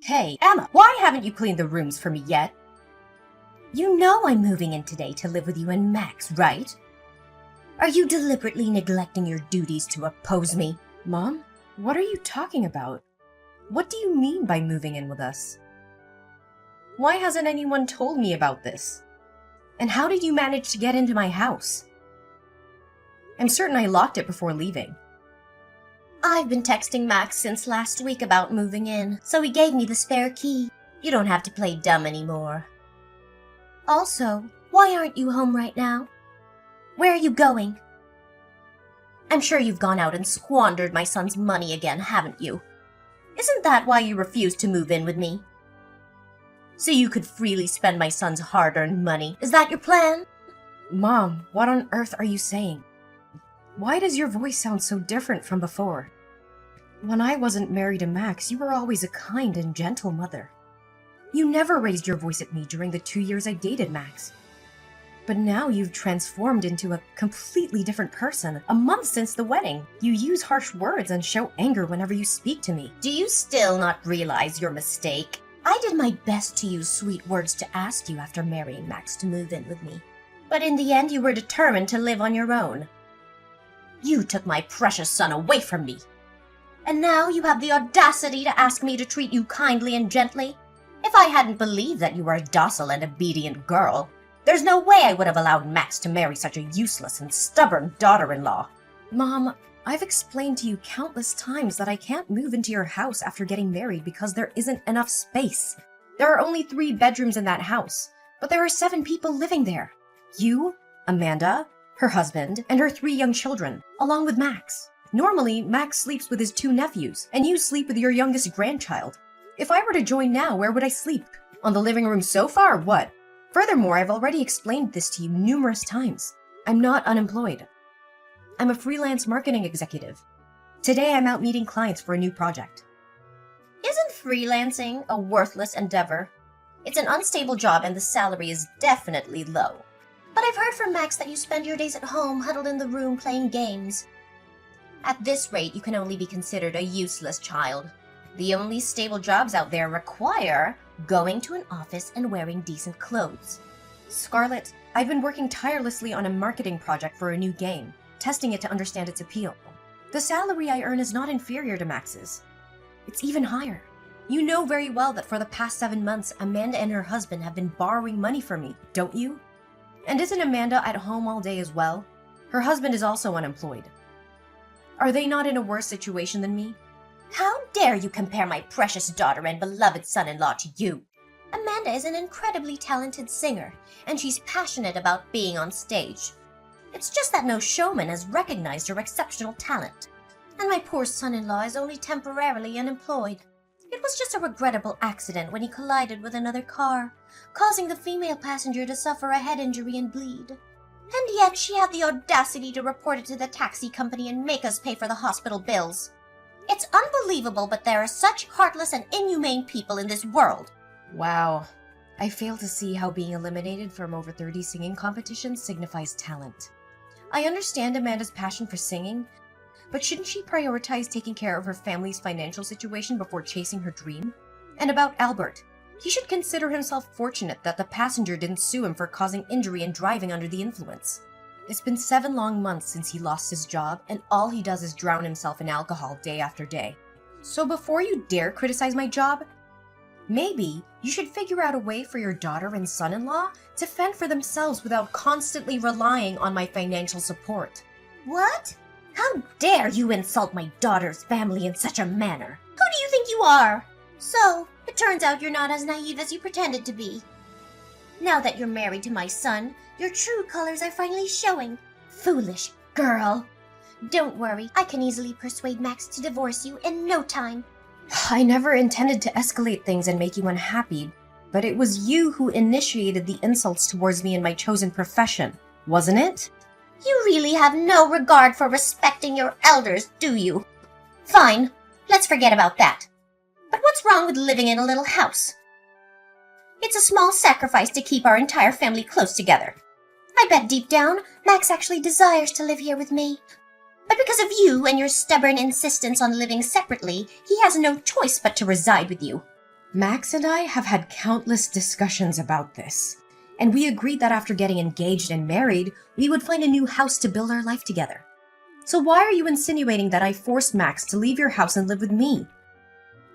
Hey, Emma, why haven't you cleaned the rooms for me yet? You know I'm moving in today to live with you and Max, right? Are you deliberately neglecting your duties to oppose me? Mom, what are you talking about? What do you mean by moving in with us? Why hasn't anyone told me about this? And how did you manage to get into my house? I'm certain I locked it before leaving. I've been texting Max since last week about moving in, so he gave me the spare key. You don't have to play dumb anymore. Also, why aren't you home right now? Where are you going? I'm sure you've gone out and squandered my son's money again, haven't you? Isn't that why you refused to move in with me? So you could freely spend my son's hard-earned money. Is that your plan? Mom, what on earth are you saying? Why does your voice sound so different from before? When I wasn't married to Max, you were always a kind and gentle mother. You never raised your voice at me during the 2 years I dated Max. But now you've transformed into a completely different person. A month since the wedding, you use harsh words and show anger whenever you speak to me. Do you still not realize your mistake? I did my best to use sweet words to ask you after marrying Max to move in with me. But in the end, you were determined to live on your own. You took my precious son away from me. And now you have the audacity to ask me to treat you kindly and gently? If I hadn't believed that you were a docile and obedient girl, there's no way I would have allowed Max to marry such a useless and stubborn daughter-in-law. Mom, I've explained to you countless times that I can't move into your house after getting married because there isn't enough space. There are only 3 bedrooms in that house, but there are 7 people living there. You, Amanda, her husband, and her 3 young children, along with Max. Normally, Max sleeps with his 2 nephews, and you sleep with your youngest grandchild. If I were to join now, where would I sleep? On the living room sofa or what? Furthermore, I've already explained this to you numerous times. I'm not unemployed. I'm a freelance marketing executive. Today I'm out meeting clients for a new project. Isn't freelancing a worthless endeavor? It's an unstable job and the salary is definitely low. But I've heard from Max that you spend your days at home huddled in the room playing games. At this rate, you can only be considered a useless child. The only stable jobs out there require going to an office and wearing decent clothes. Scarlett, I've been working tirelessly on a marketing project for a new game, testing it to understand its appeal. The salary I earn is not inferior to Max's. It's even higher. You know very well that for the past 7 months, Amanda and her husband have been borrowing money from me, don't you? And isn't Amanda at home all day as well? Her husband is also unemployed. Are they not in a worse situation than me? How dare you compare my precious daughter and beloved son-in-law to you? Amanda is an incredibly talented singer, and she's passionate about being on stage. It's just that no showman has recognized her exceptional talent. And my poor son-in-law is only temporarily unemployed. It was just a regrettable accident when he collided with another car, causing the female passenger to suffer a head injury and bleed. And yet she had the audacity to report it to the taxi company and make us pay for the hospital bills. It's unbelievable, but there are such heartless and inhumane people in this world. Wow. I fail to see how being eliminated from over 30 singing competitions signifies talent. I understand Amanda's passion for singing, but shouldn't she prioritize taking care of her family's financial situation before chasing her dream? And about Albert, he should consider himself fortunate that the passenger didn't sue him for causing injury and driving under the influence. It's been 7 long months since he lost his job, and all he does is drown himself in alcohol day after day. So before you dare criticize my job, maybe you should figure out a way for your daughter and son-in-law to fend for themselves without constantly relying on my financial support. What? How dare you insult my daughter's family in such a manner? Who do you think you are? So, it turns out you're not as naive as you pretended to be. Now that you're married to my son, your true colors are finally showing. Foolish girl. Don't worry, I can easily persuade Max to divorce you in no time. I never intended to escalate things and make you unhappy, but it was you who initiated the insults towards me in my chosen profession, wasn't it? You really have no regard for respecting your elders, do you? Fine, let's forget about that. But what's wrong with living in a little house? It's a small sacrifice to keep our entire family close together. I bet deep down, Max actually desires to live here with me. But because of you and your stubborn insistence on living separately, he has no choice but to reside with you. Max and I have had countless discussions about this, and we agreed that after getting engaged and married, we would find a new house to build our life together. So why are you insinuating that I forced Max to leave your house and live with me?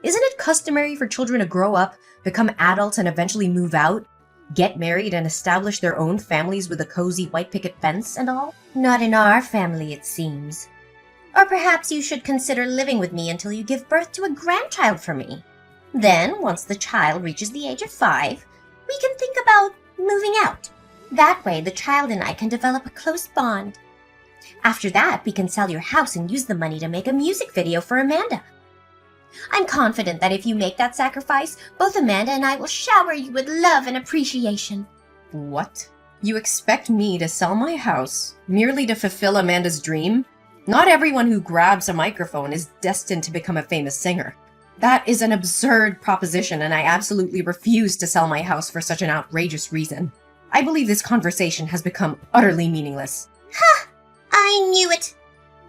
Isn't it customary for children to grow up, become adults, and eventually move out, get married, and establish their own families with a cozy white picket fence and all? Not in our family, it seems. Or perhaps you should consider living with me until you give birth to a grandchild for me. Then, once the child reaches the age of 5, we can think about moving out. That way, the child and I can develop a close bond. After that, we can sell your house and use the money to make a music video for Amanda. I'm confident that if you make that sacrifice, both Amanda and I will shower you with love and appreciation. What? You expect me to sell my house merely to fulfill Amanda's dream? Not everyone who grabs a microphone is destined to become a famous singer. That is an absurd proposition, and I absolutely refuse to sell my house for such an outrageous reason. I believe this conversation has become utterly meaningless. Ha! I knew it!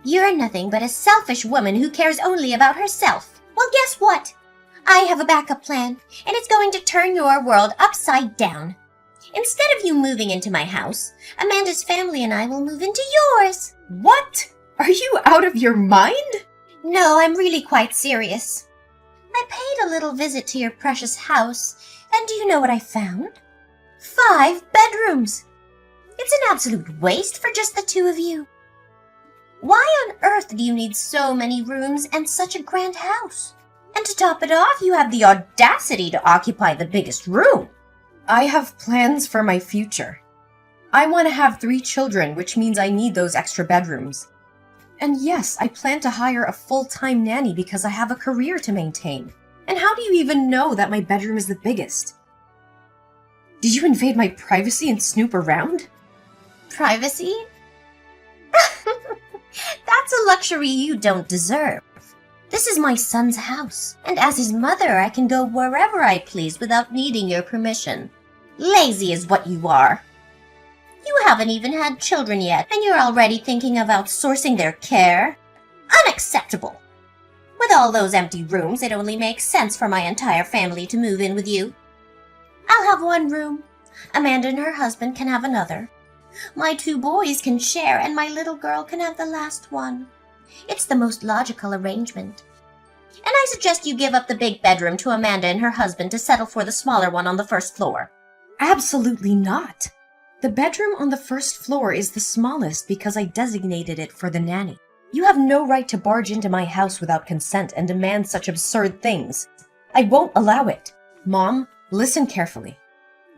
You're nothing but a selfish woman who cares only about herself. Well, guess what? I have a backup plan, and it's going to turn your world upside down. Instead of you moving into my house, Amanda's family and I will move into yours. What? Are you out of your mind? No, I'm really quite serious. I paid a little visit to your precious house, and do you know what I found? 5 bedrooms. It's an absolute waste for just the 2 of you. Why on earth do you need so many rooms and such a grand house? And to top it off, you have the audacity to occupy the biggest room. I have plans for my future. I want to have 3 children, which means I need those extra bedrooms. And yes, I plan to hire a full-time nanny because I have a career to maintain. And how do you even know that my bedroom is the biggest? Did you invade my privacy and snoop around? Privacy? That's a luxury you don't deserve. This is my son's house, and as his mother, I can go wherever I please without needing your permission. Lazy is what you are. You haven't even had children yet, and you're already thinking of outsourcing their care? Unacceptable! With all those empty rooms, it only makes sense for my entire family to move in with you. I'll have 1 room. Amanda and her husband can have another. My 2 boys can share, and my little girl can have the last one. It's the most logical arrangement. And I suggest you give up the big bedroom to Amanda and her husband to settle for the smaller one on the first floor. Absolutely not. The bedroom on the first floor is the smallest because I designated it for the nanny. You have no right to barge into my house without consent and demand such absurd things. I won't allow it. Mom, listen carefully.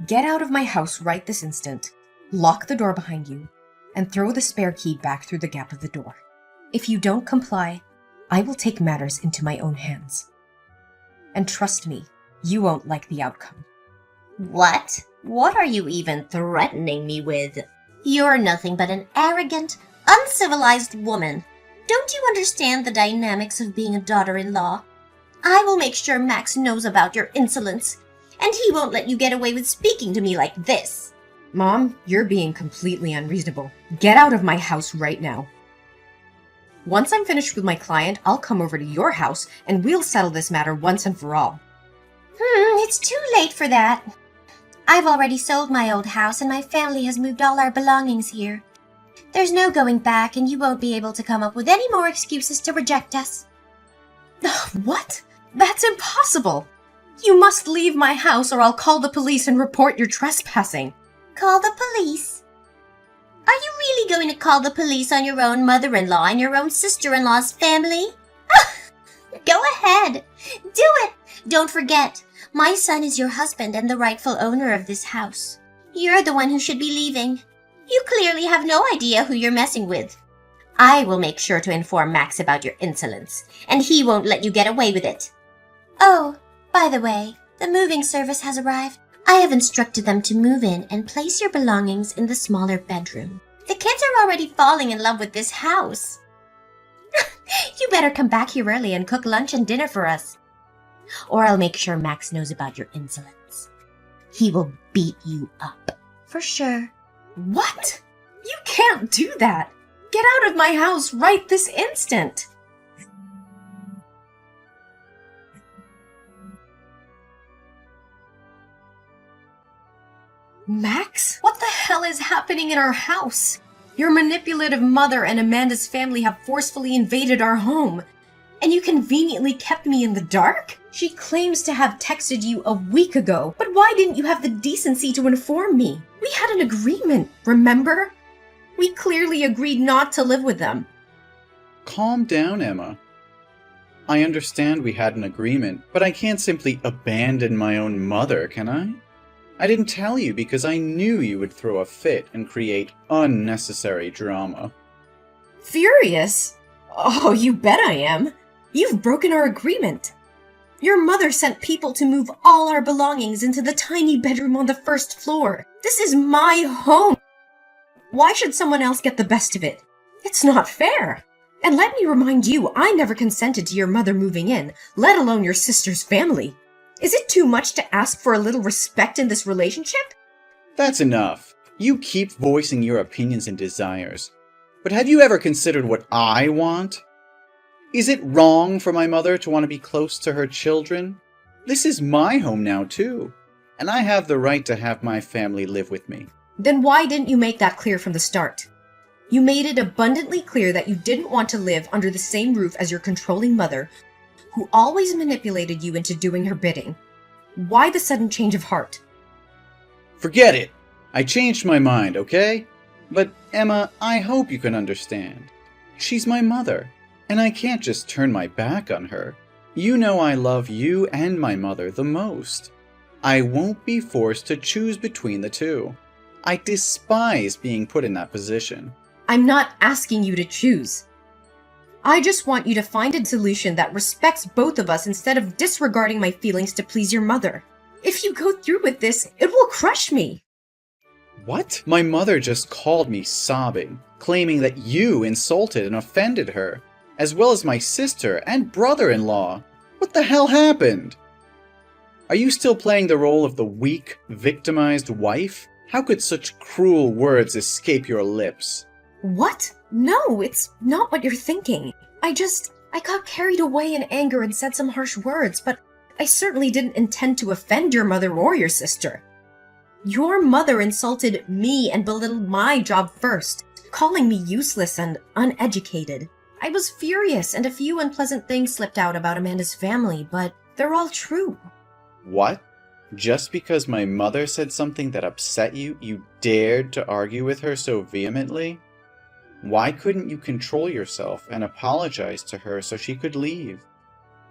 Get out of my house right this instant, lock the door behind you, and throw the spare key back through the gap of the door. If you don't comply, I will take matters into my own hands. And trust me, you won't like the outcome. What? What are you even threatening me with? You're nothing but an arrogant, uncivilized woman. Don't you understand the dynamics of being a daughter-in-law? I will make sure Max knows about your insolence, and he won't let you get away with speaking to me like this. Mom, you're being completely unreasonable. Get out of my house right now. Once I'm finished with my client, I'll come over to your house and we'll settle this matter once and for all. It's too late for that. I've already sold my old house and my family has moved all our belongings here. There's no going back, and you won't be able to come up with any more excuses to reject us. What? That's impossible! You must leave my house or I'll call the police and report your trespassing. Call the police? Are you really going to call the police on your own mother-in-law and your own sister-in-law's family? Go ahead. Do it. Don't forget, my son is your husband and the rightful owner of this house. You're the one who should be leaving. You clearly have no idea who you're messing with. I will make sure to inform Max about your insolence, and he won't let you get away with it. Oh, by the way, the moving service has arrived. I have instructed them to move in and place your belongings in the smaller bedroom. The kids are already falling in love with this house. You better come back here early and cook lunch and dinner for us. Or I'll make sure Max knows about your insolence. He will beat you up, for sure. What? You can't do that! Get out of my house right this instant! Max? What the hell is happening in our house? Your manipulative mother and Amanda's family have forcefully invaded our home, and you conveniently kept me in the dark? She claims to have texted you a week ago, but why didn't you have the decency to inform me? We had an agreement, remember? We clearly agreed not to live with them. Calm down, Emma. I understand we had an agreement, but I can't simply abandon my own mother, can I? I didn't tell you because I knew you would throw a fit and create unnecessary drama. Furious? Oh, you bet I am. You've broken our agreement. Your mother sent people to move all our belongings into the tiny bedroom on the first floor. This is my home. Why should someone else get the best of it? It's not fair. And let me remind you, I never consented to your mother moving in, let alone your sister's family. Is it too much to ask for a little respect in this relationship? That's enough. You keep voicing your opinions and desires. But have you ever considered what I want? Is it wrong for my mother to want to be close to her children? This is my home now, too. And I have the right to have my family live with me. Then why didn't you make that clear from the start? You made it abundantly clear that you didn't want to live under the same roof as your controlling mother, who always manipulated you into doing her bidding. Why the sudden change of heart? Forget it! I changed my mind, okay? But, Emma, I hope you can understand. She's my mother, and I can't just turn my back on her. You know I love you and my mother the most. I won't be forced to choose between the two. I despise being put in that position. I'm not asking you to choose. I just want you to find a solution that respects both of us instead of disregarding my feelings to please your mother. If you go through with this, it will crush me. What? My mother just called me sobbing, claiming that you insulted and offended her, as well as my sister and brother-in-law. What the hell happened? Are you still playing the role of the weak, victimized wife? How could such cruel words escape your lips? What? No, it's not what you're thinking. I got carried away in anger and said some harsh words, but I certainly didn't intend to offend your mother or your sister. Your mother insulted me and belittled my job first, calling me useless and uneducated. I was furious, and a few unpleasant things slipped out about Amanda's family, but they're all true. What? Just because my mother said something that upset you, you dared to argue with her so vehemently? Why couldn't you control yourself and apologize to her so she could leave?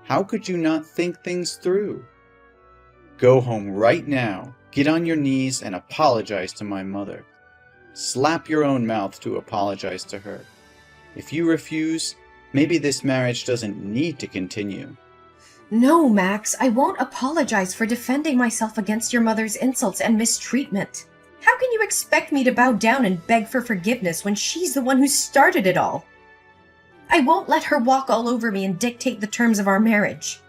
How could you not think things through? Go home right now, get on your knees and apologize to my mother. Slap your own mouth to apologize to her. If you refuse, maybe this marriage doesn't need to continue. No, Max, I won't apologize for defending myself against your mother's insults and mistreatment. How can you expect me to bow down and beg for forgiveness when she's the one who started it all? I won't let her walk all over me and dictate the terms of our marriage.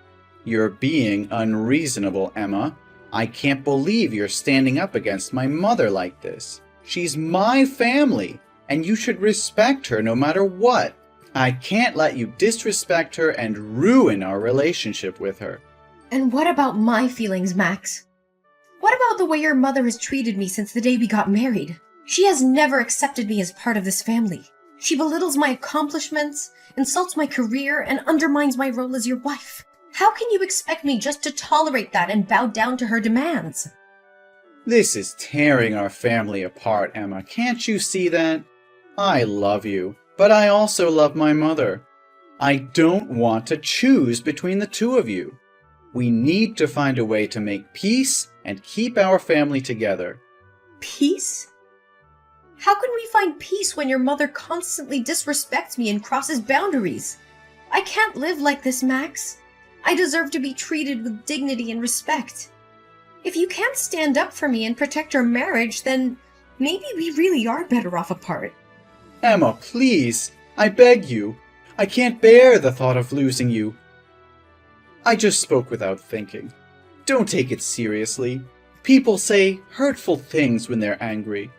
You're being unreasonable, Emma. I can't believe you're standing up against my mother like this. She's my family, and you should respect her no matter what. I can't let you disrespect her and ruin our relationship with her. And what about my feelings, Max? What about the way your mother has treated me since the day we got married? She has never accepted me as part of this family. She belittles my accomplishments, insults my career, and undermines my role as your wife. How can you expect me just to tolerate that and bow down to her demands? This is tearing our family apart, Emma. Can't you see that? I love you, but I also love my mother. I don't want to choose between the two of you. We need to find a way to make peace and keep our family together. Peace? How can we find peace when your mother constantly disrespects me and crosses boundaries? I can't live like this, Max. I deserve to be treated with dignity and respect. If you can't stand up for me and protect our marriage, then maybe we really are better off apart. Emma, please, I beg you. I can't bear the thought of losing you. I just spoke without thinking. Don't take it seriously. People say hurtful things when they're angry.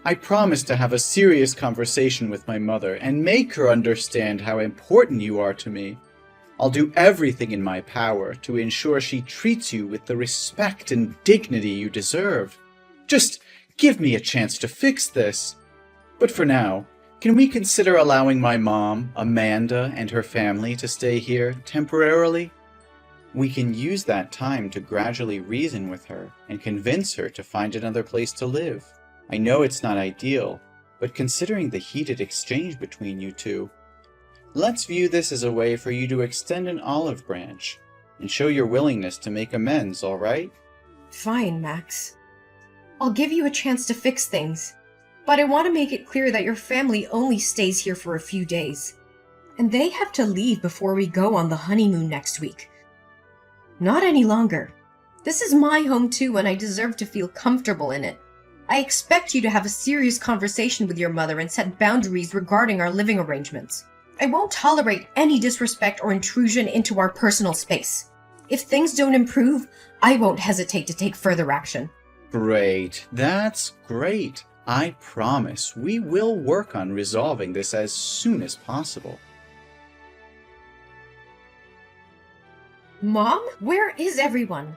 I promise to have a serious conversation with my mother and make her understand how important you are to me. I'll do everything in my power to ensure she treats you with the respect and dignity you deserve. Just Give me a chance to fix this. But for now, can we consider allowing my mom, Amanda, and her family to stay here temporarily? We can use that time to gradually reason with her and convince her to find another place to live. I know it's not ideal, but considering the heated exchange between you two, let's view this as a way for you to extend an olive branch and show your willingness to make amends, all right? Fine, Max. I'll give you a chance to fix things, but I want to make it clear that your family only stays here for a few days, and they have to leave before we go on the honeymoon next week. Not any longer. This is my home too, and I deserve to feel comfortable in it. I expect you to have a serious conversation with your mother and set boundaries regarding our living arrangements. I won't tolerate any disrespect or intrusion into our personal space. If things don't improve, I won't hesitate to take further action. Great. That's great. I promise we will work on resolving this as soon as possible. Mom, where is everyone?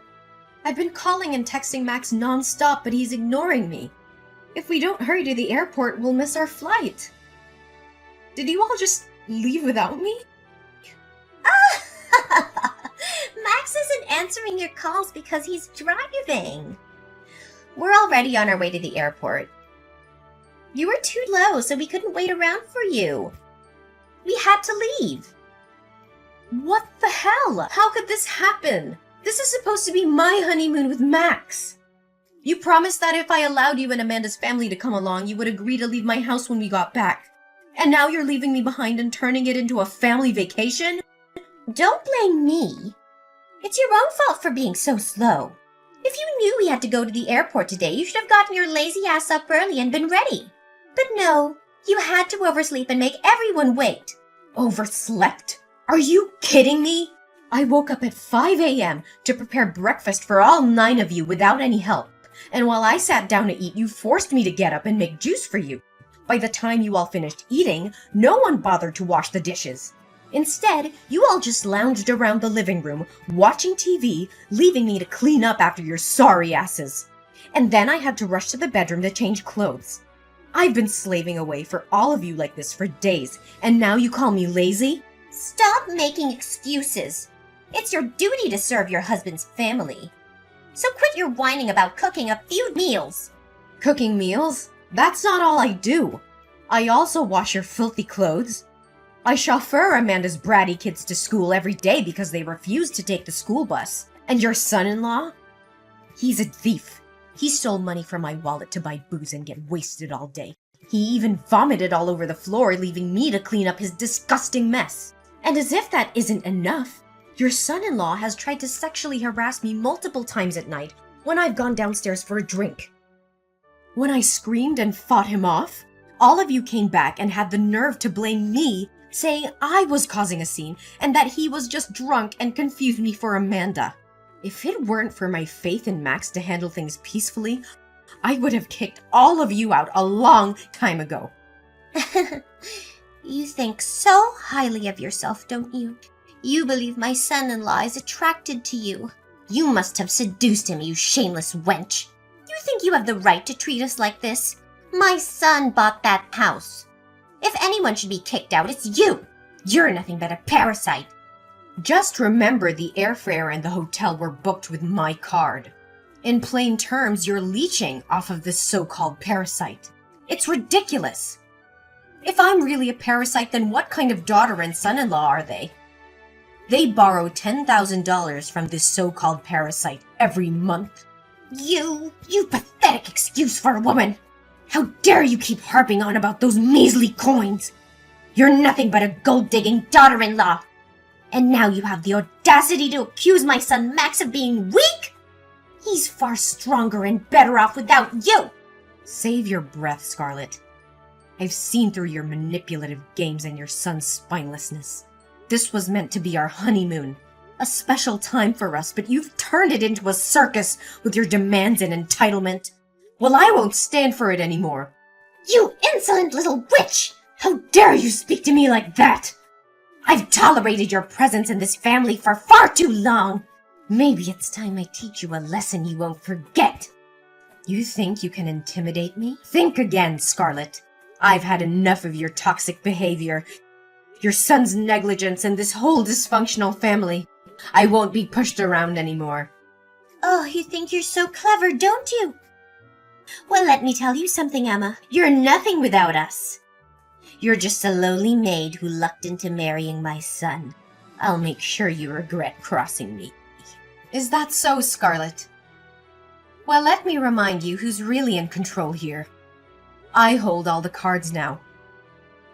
I've been calling and texting Max non-stop, but he's ignoring me. If we don't hurry to the airport, we'll miss our flight. Did you all just leave without me? Max isn't answering your calls because he's driving. We're already on our way to the airport. You were too low, so we couldn't wait around for you. We had to leave. What the hell? How could this happen? This is supposed to be my honeymoon with Max. You promised that if I allowed you and Amanda's family to come along, you would agree to leave my house when we got back. And now you're leaving me behind and turning it into a family vacation? Don't blame me. It's your own fault for being so slow. If you knew we had to go to the airport today, you should have gotten your lazy ass up early and been ready. But no, you had to oversleep and make everyone wait. Overslept? Are you kidding me? I woke up at 5 a.m. to prepare breakfast for all 9 of you without any help. And while I sat down to eat, you forced me to get up and make juice for you. By the time you all finished eating, no one bothered to wash the dishes. Instead, you all just lounged around the living room, watching TV, leaving me to clean up after your sorry asses. And then I had to rush to the bedroom to change clothes. I've been slaving away for all of you like this for days, and now you call me lazy? Stop making excuses. It's your duty to serve your husband's family. So quit your whining about cooking a few meals. Cooking meals? That's not all I do. I also wash your filthy clothes. I chauffeur Amanda's bratty kids to school every day because they refuse to take the school bus. And your son-in-law? He's a thief. He stole money from my wallet to buy booze and get wasted all day. He even vomited all over the floor, leaving me to clean up his disgusting mess. And as if that isn't enough, your son-in-law has tried to sexually harass me multiple times at night when I've gone downstairs for a drink. When I screamed and fought him off, all of you came back and had the nerve to blame me, saying I was causing a scene and that he was just drunk and confused me for Amanda. If it weren't for my faith in Max to handle things peacefully, I would have kicked all of you out a long time ago. You think so highly of yourself, don't you? You believe my son-in-law is attracted to you. You must have seduced him, you shameless wench. You think you have the right to treat us like this? My son bought that house. If anyone should be kicked out, it's you. You're nothing but a parasite. Just remember the airfare and the hotel were booked with my card. In plain terms, you're leeching off of this so-called parasite. It's ridiculous. If I'm really a parasite, then what kind of daughter and son-in-law are they? They borrow $10,000 from this so-called parasite every month. You pathetic excuse for a woman. How dare you keep harping on about those measly coins? You're nothing but a gold-digging daughter-in-law. And now you have the audacity to accuse my son Max of being weak? He's far stronger and better off without you. Save your breath, Scarlett. I've seen through your manipulative games and your son's spinelessness. This was meant to be our honeymoon, a special time for us, but you've turned it into a circus with your demands and entitlement. Well, I won't stand for it anymore. You insolent little witch! How dare you speak to me like that? I've tolerated your presence in this family for far too long. Maybe it's time I teach you a lesson you won't forget. You think you can intimidate me? Think again, Scarlet. I've had enough of your toxic behavior, your son's negligence, and this whole dysfunctional family. I won't be pushed around anymore. Oh, you think you're so clever, don't you? Well, let me tell you something, Emma. You're nothing without us. You're just a lowly maid who lucked into marrying my son. I'll make sure you regret crossing me. Is that so, Scarlet? Well, let me remind you who's really in control here. I hold all the cards now.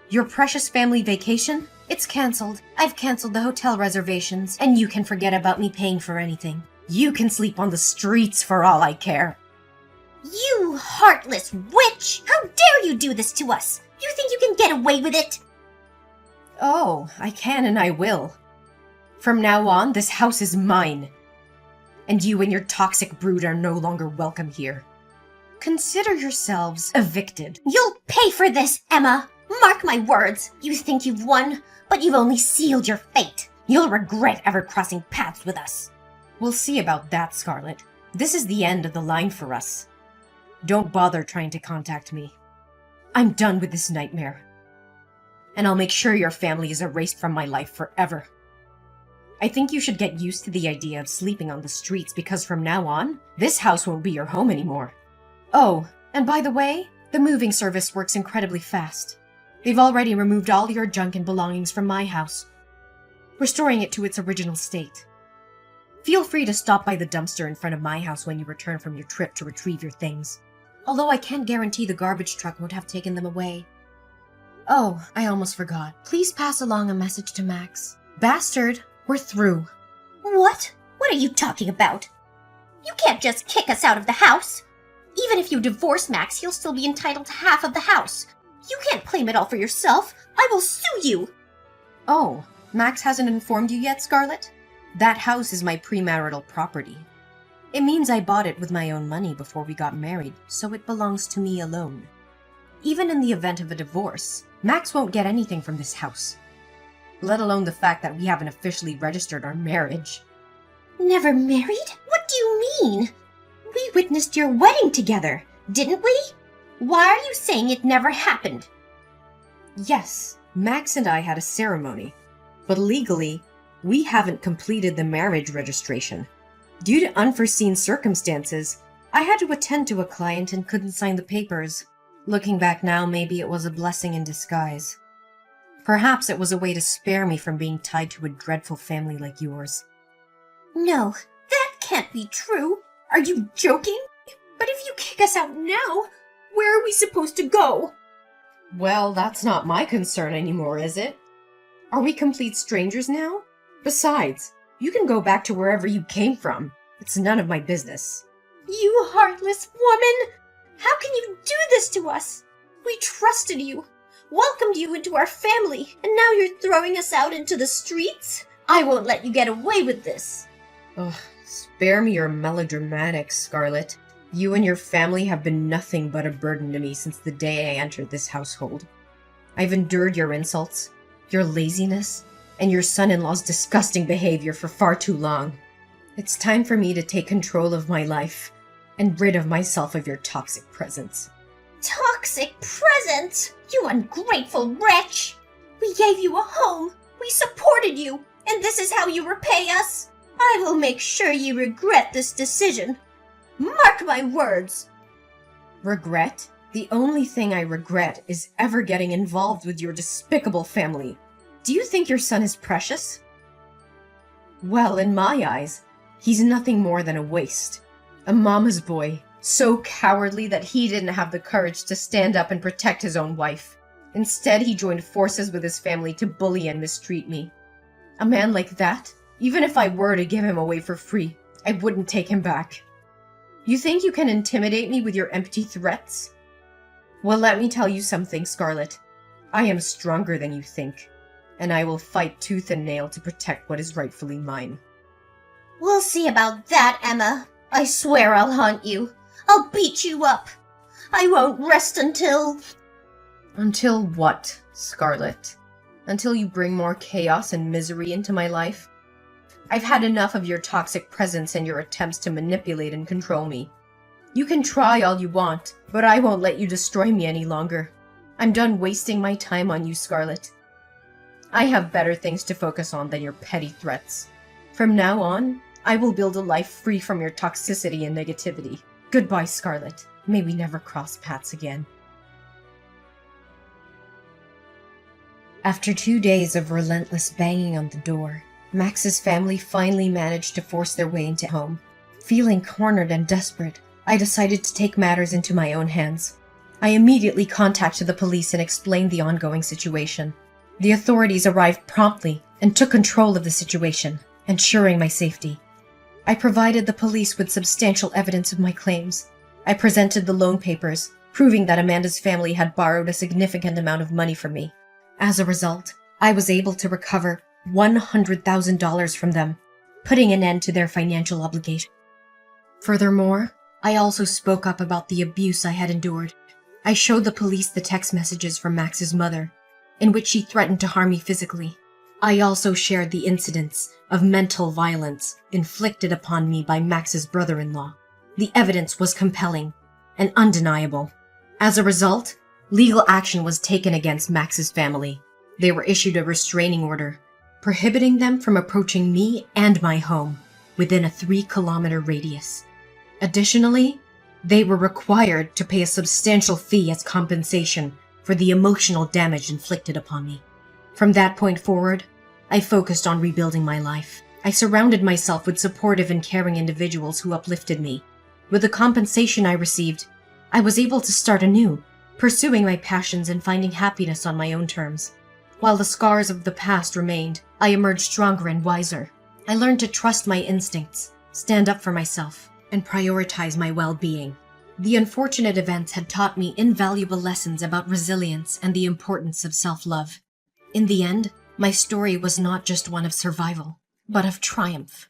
Your precious family vacation? It's cancelled. I've cancelled the hotel reservations, and you can forget about me paying for anything. You can sleep on the streets for all I care. You heartless witch! How dare you do this to us? You think you can get away with it? Oh, I can and I will. From now on, this house is mine. And you and your toxic brood are no longer welcome here. Consider yourselves evicted. You'll pay for this, Emma! Mark my words! You think you've won, but you've only sealed your fate. You'll regret ever crossing paths with us. We'll see about that, Scarlet. This is the end of the line for us. Don't bother trying to contact me. I'm done with this nightmare. And I'll make sure your family is erased from my life forever. I think you should get used to the idea of sleeping on the streets because from now on, this house won't be your home anymore. Oh, and by the way, the moving service works incredibly fast. They've already removed all your junk and belongings from my house, restoring it to its original state. Feel free to stop by the dumpster in front of my house when you return from your trip to retrieve your things. Although I can't guarantee the garbage truck won't have taken them away. Oh, I almost forgot. Please pass along a message to Max. Bastard, we're through. What? What are you talking about? You can't just kick us out of the house. Even if you divorce Max, he'll still be entitled to half of the house. You can't claim it all for yourself. I will sue you. Oh, Max hasn't informed you yet, Scarlet? That house is my premarital property. It means I bought it with my own money before we got married, so it belongs to me alone. Even in the event of a divorce, Max won't get anything from this house. Let alone the fact that we haven't officially registered our marriage. Never married? What do you mean? We witnessed your wedding together, didn't we? Why are you saying it never happened? Yes, Max and I had a ceremony, but legally, we haven't completed the marriage registration. Due to unforeseen circumstances, I had to attend to a client and couldn't sign the papers. Looking back now, maybe it was a blessing in disguise. Perhaps it was a way to spare me from being tied to a dreadful family like yours. No, that can't be true. Are you joking? But if you kick us out now, where are we supposed to go? Well, that's not my concern anymore, is it? Are we complete strangers now? Besides, you can go back to wherever you came from. It's none of my business. You heartless woman! How can you do this to us? We trusted you, welcomed you into our family, and now you're throwing us out into the streets? I won't let you get away with this. Ugh, spare me your melodramatics, Scarlet. You and your family have been nothing but a burden to me since the day I entered this household. I've endured your insults, your laziness, and your son-in-law's disgusting behavior for far too long. It's time for me to take control of my life and rid of myself of your toxic presence. Toxic presence? You ungrateful wretch! We gave you a home, we supported you, and this is how you repay us? I will make sure you regret this decision. Mark my words! Regret? The only thing I regret is ever getting involved with your despicable family. Do you think your son is precious? Well, in my eyes, he's nothing more than a waste. A mama's boy, so cowardly that he didn't have the courage to stand up and protect his own wife. Instead, he joined forces with his family to bully and mistreat me. A man like that, even if I were to give him away for free, I wouldn't take him back. You think you can intimidate me with your empty threats? Well, let me tell you something, Scarlet. I am stronger than you think, and I will fight tooth and nail to protect what is rightfully mine. We'll see about that, Emma. I swear I'll haunt you. I'll beat you up. I won't rest until... Until what, Scarlet? Until you bring more chaos and misery into my life? I've had enough of your toxic presence and your attempts to manipulate and control me. You can try all you want, but I won't let you destroy me any longer. I'm done wasting my time on you, Scarlet. I have better things to focus on than your petty threats. From now on, I will build a life free from your toxicity and negativity. Goodbye, Scarlet. May we never cross paths again. After 2 days of relentless banging on the door, Max's family finally managed to force their way into home. Feeling cornered and desperate, I decided to take matters into my own hands. I immediately contacted the police and explained the ongoing situation. The authorities arrived promptly and took control of the situation, ensuring my safety. I provided the police with substantial evidence of my claims. I presented the loan papers, proving that Amanda's family had borrowed a significant amount of money from me. As a result, I was able to recover $100,000 from them, putting an end to their financial obligation. Furthermore, I also spoke up about the abuse I had endured. I showed the police the text messages from Max's mother, in which she threatened to harm me physically. I also shared the incidents of mental violence inflicted upon me by Max's brother-in-law. The evidence was compelling and undeniable. As a result, legal action was taken against Max's family. They were issued a restraining order, prohibiting them from approaching me and my home within a 3-kilometer radius. Additionally, they were required to pay a substantial fee as compensation for the emotional damage inflicted upon me. From that point forward, I focused on rebuilding my life. I surrounded myself with supportive and caring individuals who uplifted me. With the compensation I received, I was able to start anew, pursuing my passions and finding happiness on my own terms. While the scars of the past remained, I emerged stronger and wiser. I learned to trust my instincts, stand up for myself, and prioritize my well-being. The unfortunate events had taught me invaluable lessons about resilience and the importance of self-love. In the end, my story was not just one of survival, but of triumph.